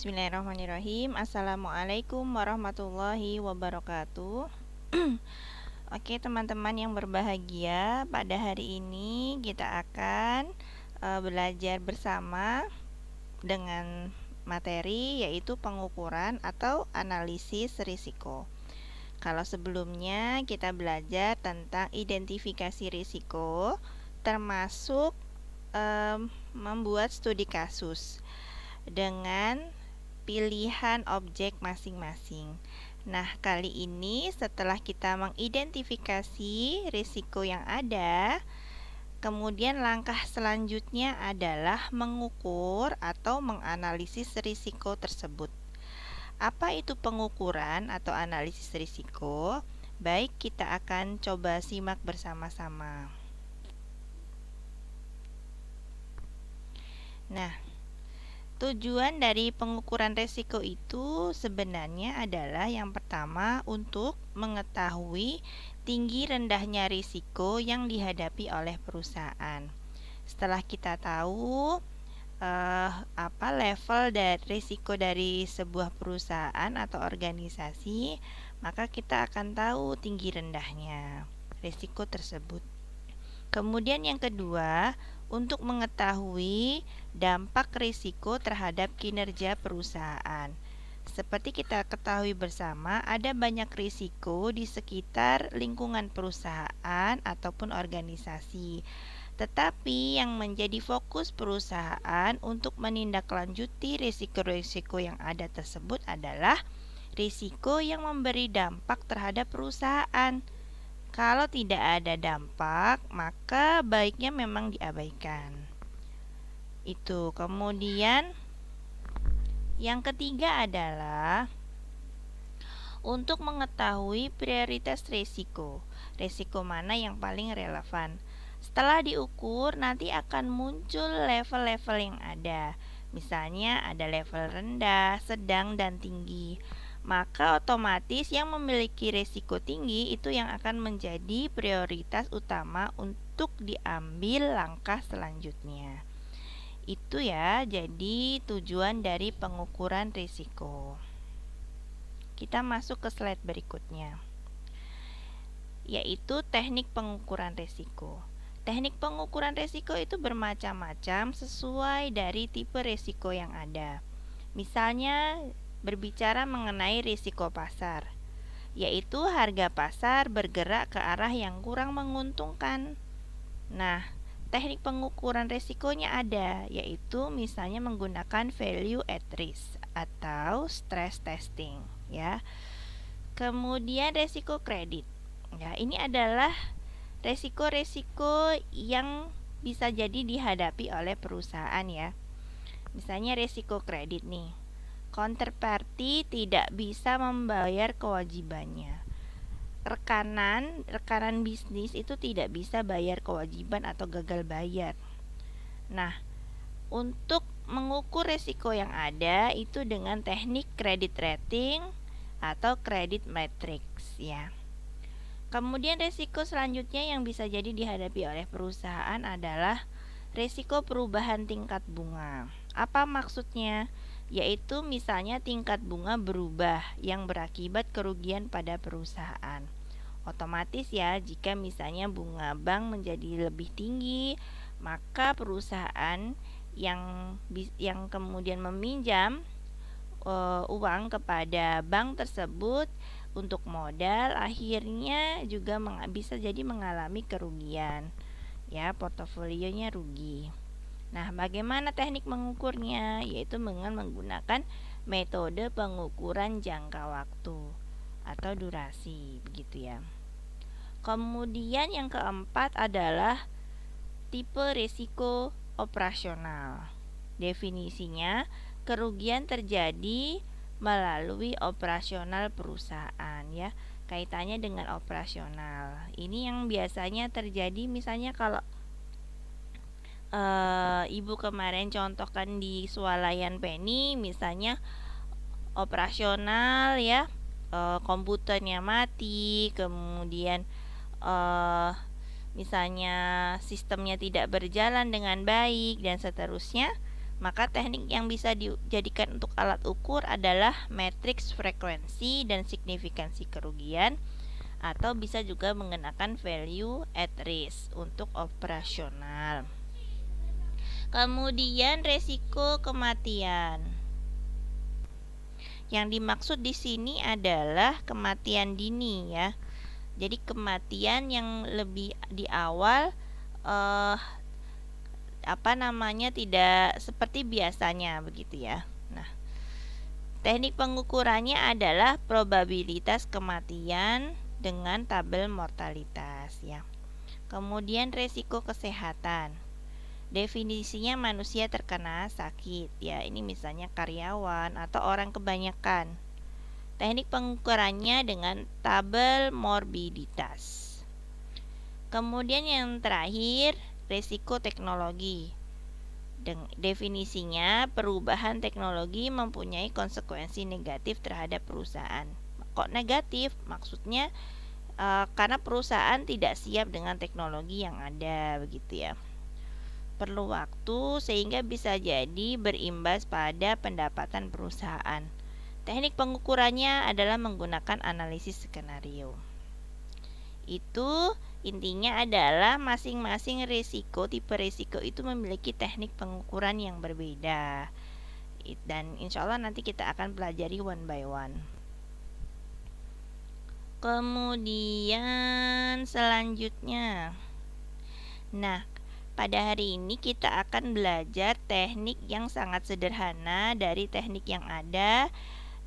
Bismillahirrahmanirrahim. Assalamualaikum warahmatullahi wabarakatuh. Oke, teman-teman yang berbahagia, pada hari ini kita akan belajar bersama dengan materi yaitu pengukuran atau analisis risiko. Kalau sebelumnya kita belajar tentang identifikasi risiko, termasuk membuat studi kasus dengan pilihan objek masing-masing. Nah, kali ini setelah kita mengidentifikasi risiko yang ada, kemudian langkah selanjutnya adalah mengukur atau menganalisis risiko tersebut. Apa itu pengukuran atau analisis risiko? Baik, kita akan coba simak bersama-sama. Nah, tujuan dari pengukuran risiko itu sebenarnya adalah yang pertama untuk mengetahui tinggi rendahnya risiko yang dihadapi oleh perusahaan. Setelah kita tahu apa level dari risiko dari sebuah perusahaan atau organisasi, maka kita akan tahu tinggi rendahnya risiko tersebut. Kemudian yang kedua, untuk mengetahui dampak risiko terhadap kinerja perusahaan. Seperti kita ketahui bersama, ada banyak risiko di sekitar lingkungan perusahaan ataupun organisasi. Tetapi yang menjadi fokus perusahaan untuk menindaklanjuti risiko-risiko yang ada tersebut adalah risiko yang memberi dampak terhadap perusahaan. Kalau tidak ada dampak, maka baiknya memang diabaikan. Itu. Kemudian yang ketiga adalah untuk mengetahui prioritas risiko. Risiko mana yang paling relevan. Setelah diukur, nanti akan muncul level-level yang ada. Misalnya ada level rendah, sedang, dan tinggi. Maka otomatis yang memiliki risiko tinggi itu yang akan menjadi prioritas utama untuk diambil langkah selanjutnya. Itu ya, jadi tujuan dari pengukuran risiko. Kita masuk ke slide berikutnya, yaitu teknik pengukuran risiko. Teknik pengukuran risiko itu bermacam-macam sesuai dari tipe risiko yang ada. Misalnya berbicara mengenai risiko pasar, yaitu harga pasar bergerak ke arah yang kurang menguntungkan. Nah, teknik pengukuran risikonya ada, yaitu misalnya menggunakan value at risk atau stress testing, ya. Kemudian risiko kredit. Ya, ini adalah risiko-risiko yang bisa jadi dihadapi oleh perusahaan ya. Misalnya risiko kredit nih. Counterparty tidak bisa membayar kewajibannya. Rekanan bisnis itu tidak bisa bayar kewajiban atau gagal bayar. Nah, untuk mengukur risiko yang ada itu dengan teknik credit rating atau credit matrix ya. Kemudian risiko selanjutnya yang bisa jadi dihadapi oleh perusahaan adalah risiko perubahan tingkat bunga. Apa maksudnya? Yaitu misalnya tingkat bunga berubah yang berakibat kerugian pada perusahaan. Otomatis ya, jika misalnya bunga bank menjadi lebih tinggi, maka perusahaan yang kemudian meminjam uang kepada bank tersebut untuk modal akhirnya juga bisa jadi mengalami kerugian. Ya, portofolionya rugi. Nah, bagaimana teknik mengukurnya? Yaitu dengan menggunakan metode pengukuran jangka waktu atau durasi, begitu ya. Kemudian yang keempat adalah tipe risiko operasional. Definisinya, kerugian terjadi melalui operasional perusahaan ya. Kaitannya dengan operasional. Ini yang biasanya terjadi misalnya kalau ibu kemarin contohkan di swalayan Penny, misalnya operasional ya, komputernya mati, kemudian misalnya sistemnya tidak berjalan dengan baik dan seterusnya, Maka teknik yang bisa dijadikan untuk alat ukur adalah matriks frekuensi dan signifikansi kerugian, atau bisa juga menggunakan value at risk untuk operasional. Kemudian resiko kematian. Yang dimaksud di sini adalah kematian dini ya. Jadi kematian yang lebih di awal tidak seperti biasanya begitu ya. Nah, teknik pengukurannya adalah probabilitas kematian dengan tabel mortalitas ya. Kemudian resiko kesehatan. Definisinya manusia terkena sakit ya. Ini misalnya karyawan atau orang kebanyakan. Teknik pengukurannya dengan tabel morbiditas. Kemudian yang terakhir, resiko teknologi. Definisinya, perubahan teknologi mempunyai konsekuensi negatif terhadap perusahaan. Kok negatif? Maksudnya karena perusahaan tidak siap dengan teknologi yang ada, begitu ya. Perlu waktu sehingga bisa jadi berimbas pada pendapatan perusahaan. Teknik pengukurannya adalah menggunakan analisis skenario. Itu intinya adalah masing-masing tipe risiko itu memiliki teknik pengukuran yang berbeda. Dan insya Allah nanti kita akan pelajari one by one. Kemudian selanjutnya, nah, pada hari ini kita akan belajar teknik yang sangat sederhana dari teknik yang ada.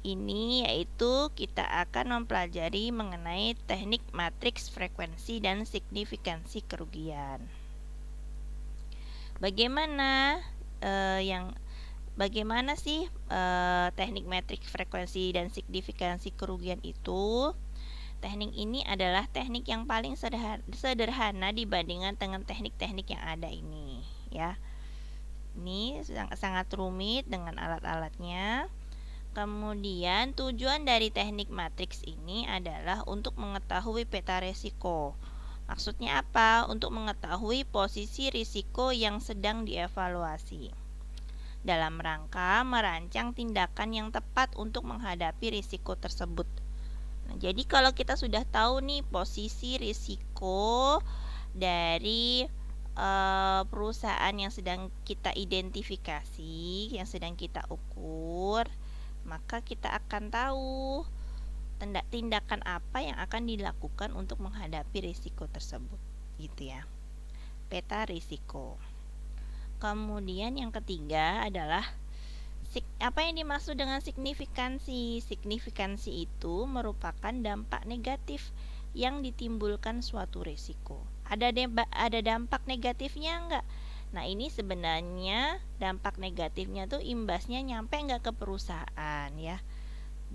Ini yaitu kita akan mempelajari mengenai teknik matriks frekuensi dan signifikansi kerugian. Bagaimana sih teknik matriks frekuensi dan signifikansi kerugian itu? Teknik ini adalah teknik yang paling sederhana dibandingkan dengan teknik-teknik yang ada ini ya. Ini sangat rumit dengan alat-alatnya. Kemudian tujuan dari teknik matriks ini adalah untuk mengetahui peta risiko. Maksudnya apa? Untuk mengetahui posisi risiko yang sedang dievaluasi dalam rangka merancang tindakan yang tepat untuk menghadapi risiko tersebut. Nah, jadi kalau kita sudah tahu nih posisi risiko dari perusahaan yang sedang kita identifikasi, yang sedang kita ukur, maka kita akan tahu tindakan apa yang akan dilakukan untuk menghadapi risiko tersebut, gitu ya. Peta risiko. Kemudian yang ketiga adalah apa yang dimaksud dengan signifikansi? Signifikansi itu merupakan dampak negatif yang ditimbulkan suatu risiko. Ada dampak negatifnya enggak? Nah, ini sebenarnya dampak negatifnya tuh imbasnya nyampe enggak ke perusahaan ya.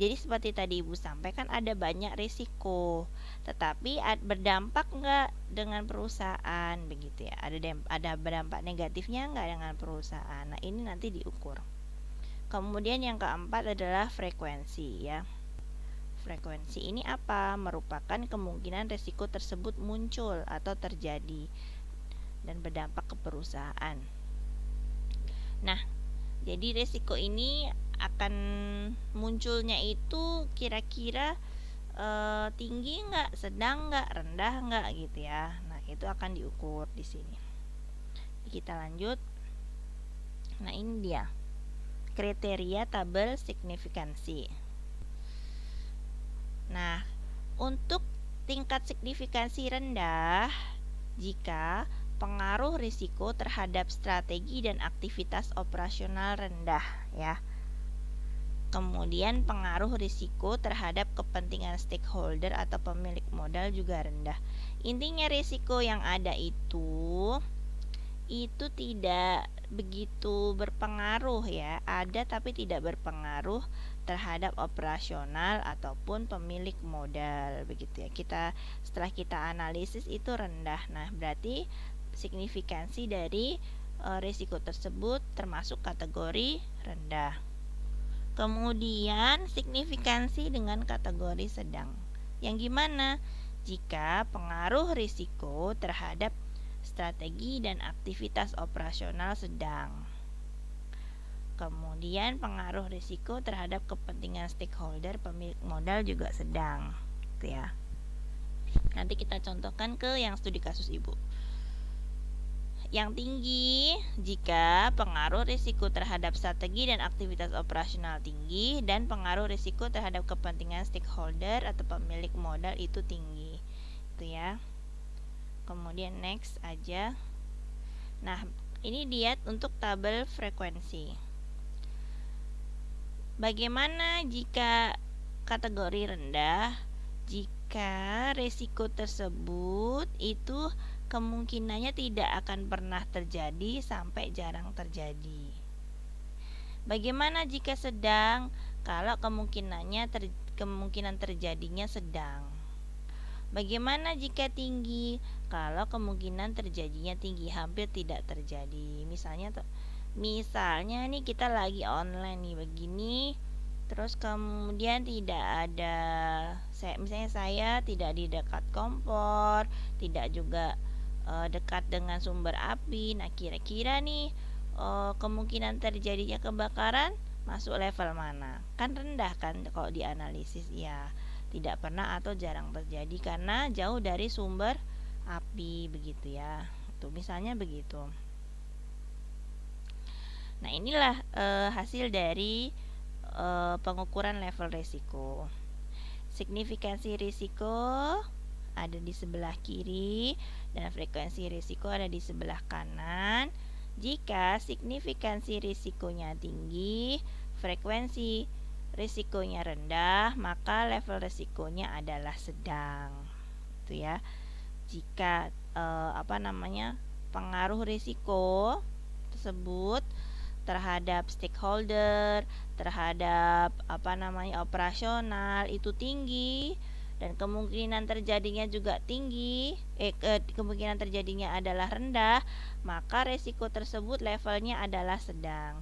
Jadi seperti tadi Ibu sampaikan ada banyak risiko, tetapi berdampak enggak dengan perusahaan begitu ya. Ada berdampak negatifnya enggak dengan perusahaan. Nah, ini nanti diukur. Kemudian yang keempat adalah frekuensi ya. Frekuensi ini apa? Merupakan kemungkinan risiko tersebut muncul atau terjadi dan berdampak ke perusahaan. Nah, jadi risiko ini akan munculnya itu kira-kira tinggi nggak, sedang nggak, rendah nggak gitu ya. Nah, itu akan diukur di sini. Kita lanjut. Nah, ini dia kriteria tabel signifikansi. Nah, untuk tingkat signifikansi rendah jika pengaruh risiko terhadap strategi dan aktivitas operasional rendah ya. Kemudian pengaruh risiko terhadap kepentingan stakeholder atau pemilik modal juga rendah. Intinya risiko yang ada itu tidak begitu berpengaruh ya, ada tapi tidak berpengaruh terhadap operasional ataupun pemilik modal begitu ya. Setelah kita analisis itu rendah. Nah, berarti signifikansi dari risiko tersebut termasuk kategori rendah. Kemudian signifikansi dengan kategori sedang. Yang gimana? Jika pengaruh risiko terhadap strategi dan aktivitas operasional sedang. Kemudian pengaruh risiko terhadap kepentingan stakeholder pemilik modal juga sedang, gitu ya. Nanti kita contohkan ke yang studi kasus Ibu. Yang tinggi jika pengaruh risiko terhadap strategi dan aktivitas operasional tinggi dan pengaruh risiko terhadap kepentingan stakeholder atau pemilik modal itu tinggi. Itu ya. Kemudian next aja. Nah, ini dia untuk tabel frekuensi. Bagaimana jika kategori rendah? Jika risiko tersebut itu kemungkinannya tidak akan pernah terjadi sampai jarang terjadi. Bagaimana jika sedang? Kalau kemungkinan terjadinya sedang. Bagaimana jika tinggi? Kalau kemungkinan terjadinya tinggi, hampir tidak terjadi. Misalnya nih kita lagi online nih begini, terus kemudian tidak ada, misalnya saya tidak di dekat kompor, tidak juga dekat dengan sumber api. Nah, kira-kira nih kemungkinan terjadinya kebakaran masuk level mana? Kan rendah kan kalau dianalisis ya. Tidak pernah atau jarang terjadi karena jauh dari sumber api begitu ya. Tuh misalnya begitu. Nah, inilah hasil dari pengukuran level risiko. Signifikansi risiko ada di sebelah kiri dan frekuensi risiko ada di sebelah kanan. Jika signifikansi risikonya tinggi, frekuensi risikonya rendah, maka level risikonya adalah sedang. Itu ya. Jika pengaruh risiko tersebut terhadap stakeholder, terhadap operasional itu tinggi dan kemungkinan terjadinya juga tinggi, kemungkinan terjadinya adalah rendah, maka risiko tersebut levelnya adalah sedang.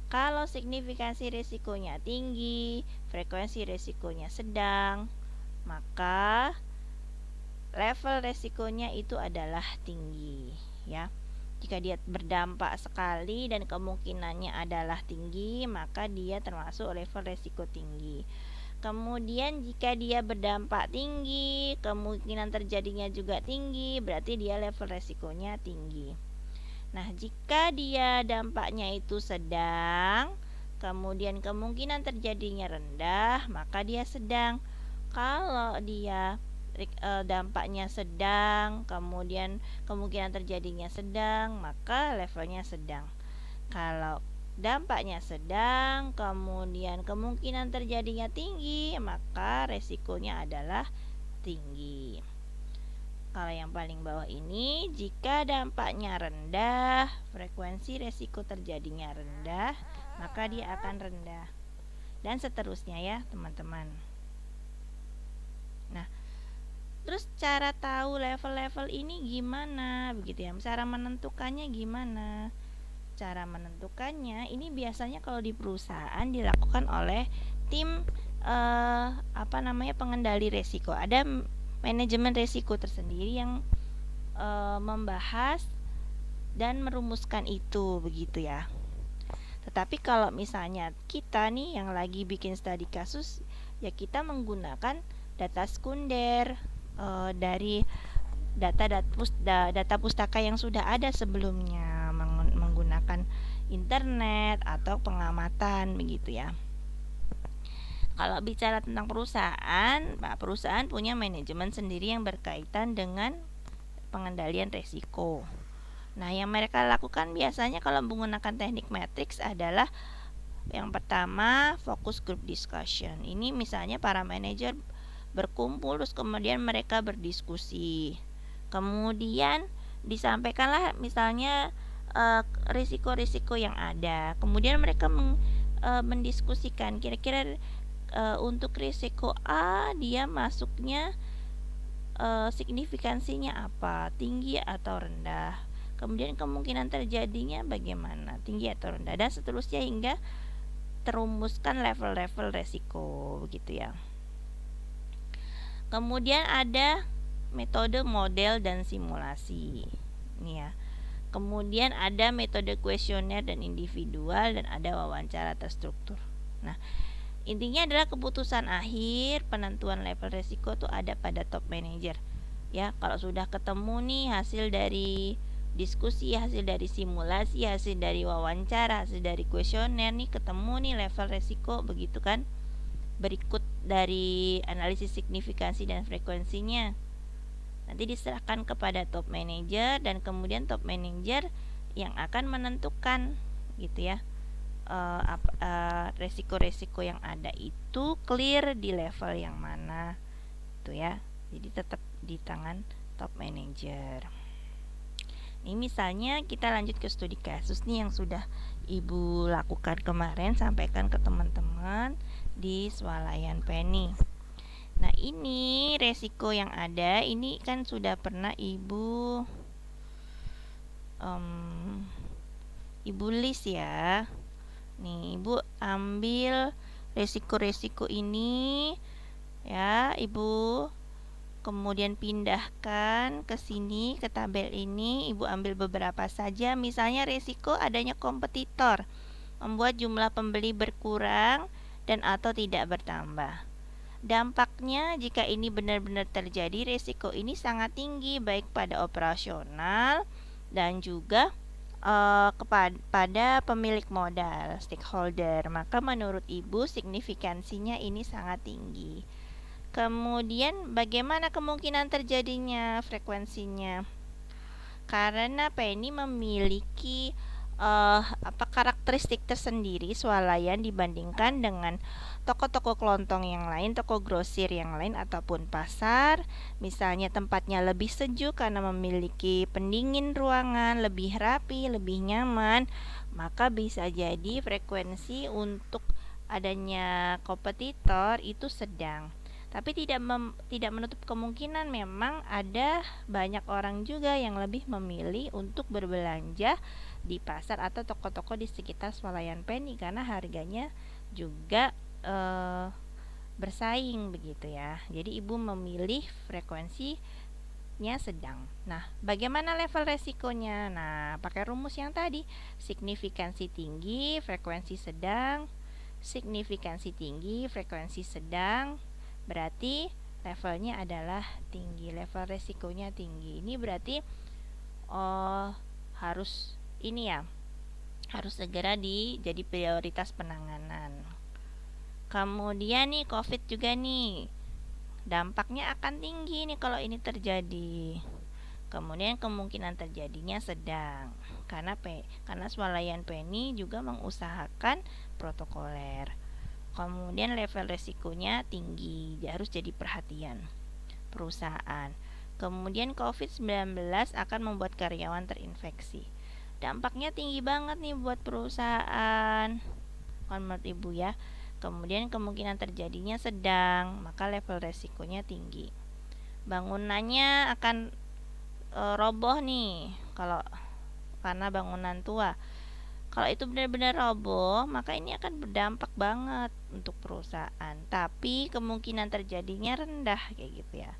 Kalau signifikansi risikonya tinggi, frekuensi risikonya sedang, maka level risikonya itu adalah tinggi, ya. Jika dia berdampak sekali dan kemungkinannya adalah tinggi, maka dia termasuk level risiko tinggi. Kemudian jika dia berdampak tinggi, kemungkinan terjadinya juga tinggi, berarti dia level risikonya tinggi. Nah, jika dia dampaknya itu sedang, kemudian kemungkinan terjadinya rendah, maka dia sedang. Kalau dia dampaknya sedang, kemudian kemungkinan terjadinya sedang, maka levelnya sedang. Kalau dampaknya sedang, kemudian kemungkinan terjadinya tinggi, maka resikonya adalah tinggi. Kalau yang paling bawah ini, jika dampaknya rendah, frekuensi resiko terjadinya rendah, maka dia akan rendah. Dan seterusnya ya, teman-teman. Nah, terus cara tahu level-level ini gimana begitu ya? Cara menentukannya gimana? Cara menentukannya ini biasanya kalau di perusahaan dilakukan oleh tim pengendali resiko. Ada manajemen resiko tersendiri yang membahas dan merumuskan itu begitu ya. Tetapi kalau misalnya kita nih yang lagi bikin studi kasus, ya kita menggunakan data sekunder dari data pustaka yang sudah ada sebelumnya, menggunakan internet atau pengamatan begitu ya. Kalau bicara tentang perusahaan punya manajemen sendiri yang berkaitan dengan pengendalian resiko. Nah, yang mereka lakukan biasanya kalau menggunakan teknik matrix adalah yang pertama fokus group discussion. Ini misalnya para manajer berkumpul terus kemudian mereka berdiskusi. Kemudian disampaikanlah misalnya risiko-risiko yang ada. Kemudian mereka mendiskusikan kira-kira untuk risiko A dia masuknya signifikansinya apa, tinggi atau rendah. Kemudian kemungkinan terjadinya bagaimana, tinggi atau rendah, dan seterusnya hingga terumuskan level-level resiko begitu ya. Kemudian ada metode model dan simulasi. Ini ya. Kemudian ada metode kuesioner dan individual, dan ada wawancara terstruktur. Nah, intinya adalah keputusan akhir penentuan level resiko tuh ada pada top manager. Ya, kalau sudah ketemu nih hasil dari diskusi, hasil dari simulasi, hasil dari wawancara, hasil dari kuesioner nih, ketemu nih level resiko, begitu kan? Berikut dari analisis signifikansi dan frekuensinya nanti diserahkan kepada top manager, dan kemudian top manager yang akan menentukan gitu ya, resiko-resiko yang ada itu clear di level yang mana itu ya. Jadi tetap di tangan top manager. Ini misalnya kita lanjut ke studi kasus nih yang sudah Ibu lakukan kemarin, sampaikan ke teman-teman di swalayan Penny. Nah, ini resiko yang ada, ini kan sudah pernah Ibu list ya. Nih, Ibu ambil resiko-resiko ini ya, Ibu kemudian pindahkan ke sini, ke tabel ini. Ibu ambil beberapa saja. Misalnya resiko adanya kompetitor membuat jumlah pembeli berkurang dan atau tidak bertambah. Dampaknya jika ini benar-benar terjadi, resiko ini sangat tinggi baik pada operasional dan juga kepada pemilik modal, stakeholder. Maka menurut Ibu signifikansinya ini sangat tinggi. Kemudian bagaimana kemungkinan terjadinya, frekuensinya? Karena Penny memiliki karakteristik tersendiri swalayan dibandingkan dengan toko-toko kelontong yang lain, toko grosir yang lain ataupun pasar. Misalnya tempatnya lebih sejuk karena memiliki pendingin ruangan, lebih rapi, lebih nyaman, maka bisa jadi frekuensi untuk adanya kompetitor itu sedang. Tapi tidak menutup kemungkinan memang ada banyak orang juga yang lebih memilih untuk berbelanja di pasar atau toko-toko di sekitar swalayan Penny karena harganya juga bersaing begitu ya. Jadi Ibu memilih frekuensinya sedang. Nah, bagaimana level resikonya? Nah, pakai rumus yang tadi, signifikansi tinggi, frekuensi sedang, signifikansi tinggi, frekuensi sedang, berarti levelnya adalah tinggi, level resikonya tinggi. Ini berarti harus ini ya, harus segera jadi prioritas penanganan. Kemudian nih COVID juga nih, dampaknya akan tinggi nih kalau ini terjadi. Kemudian kemungkinan terjadinya sedang karena swalayan Penny juga mengusahakan protokoler. Kemudian level resikonya tinggi, harus jadi perhatian perusahaan. Kemudian COVID-19 akan membuat karyawan terinfeksi. Dampaknya tinggi banget nih buat perusahaan, menurut Ibu ya. Kemudian kemungkinan terjadinya sedang, maka level resikonya tinggi. Bangunannya akan roboh nih karena bangunan tua. Kalau itu benar-benar roboh, maka ini akan berdampak banget untuk perusahaan. Tapi kemungkinan terjadinya rendah kayak gitu ya.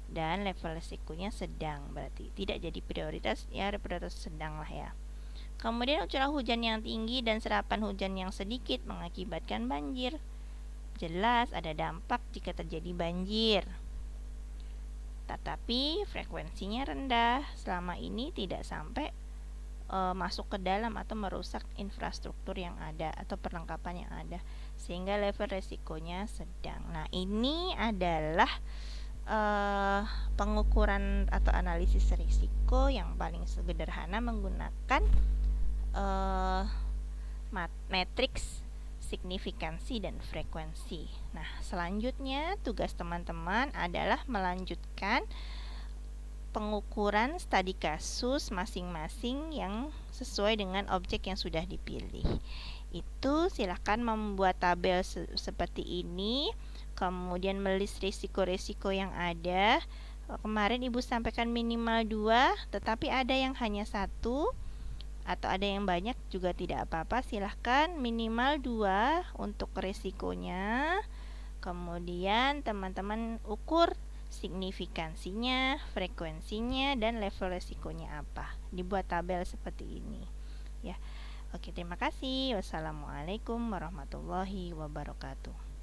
Dan level resikonya sedang, berarti tidak jadi prioritas ya, prioritas sedang lah ya. Kemudian curah hujan yang tinggi dan serapan hujan yang sedikit mengakibatkan banjir. Jelas ada dampak jika terjadi banjir. Tetapi frekuensinya rendah, selama ini tidak sampai masuk ke dalam atau merusak infrastruktur yang ada atau perlengkapan yang ada, sehingga level resikonya sedang. Nah, ini adalah pengukuran atau analisis risiko yang paling sederhana menggunakan matriks signifikansi dan frekuensi. Nah, selanjutnya tugas teman-teman adalah melanjutkan pengukuran studi kasus masing-masing yang sesuai dengan objek yang sudah dipilih. Itu silakan membuat tabel seperti ini, kemudian melis risiko-risiko yang ada. Kemarin Ibu sampaikan minimal 2, tetapi ada yang hanya 1 atau ada yang banyak juga tidak apa-apa. Silahkan minimal 2 untuk risikonya. Kemudian teman-teman ukur signifikansinya, frekuensinya, dan level resikonya apa. Dibuat tabel seperti ini. Ya. Oke, terima kasih. Wassalamualaikum warahmatullahi wabarakatuh.